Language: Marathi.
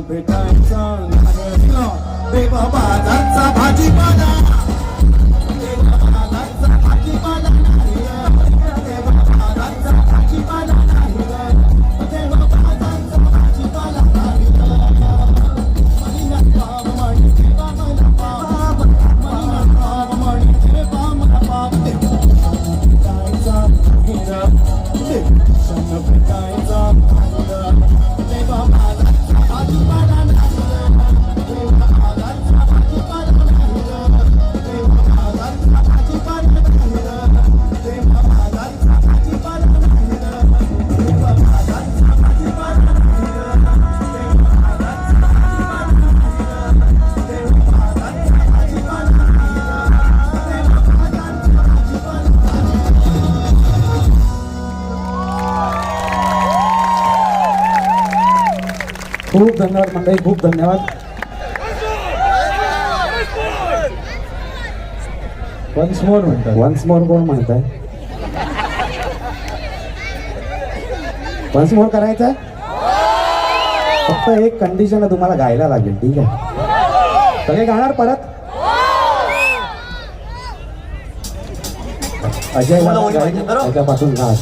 भेटायचा देवा बाजारचा भाजीपाला देवा बाजारचा भाजीपाला नाही देवा बाजारचा भाजीपाला नाही देवा बाजारचा भाजीपाला नाही मनीना पाव मणी देवा मला पाव मनीना पाव मणी देवा मला पाव भेटायचा हिरा देवा भेटायचा देवा बाजारचा भाजीपाला नाही देवा बाजारचा भाजीपाला नाही देवा बाजारचा भाजीपाला नाही देवा बाजारचा भाजीपाला नाही देवा बाजारचा भाजीपाला नाही देवा बाजारचा भाजीपाला नाही देवा बाजारचा भाजीपाला खूप धन्यवाद मंडळी, खूप धन्यवाद. वन्स मोर म्हणतात. वन्स मोर कोण म्हणताय? वन्स मोर करायचं? फक्त एक कंडिशन आहे, तुम्हाला गायला लागेल. ठीक आहे, सगळे गाणार परत. अजय त्याच्यापासून गा.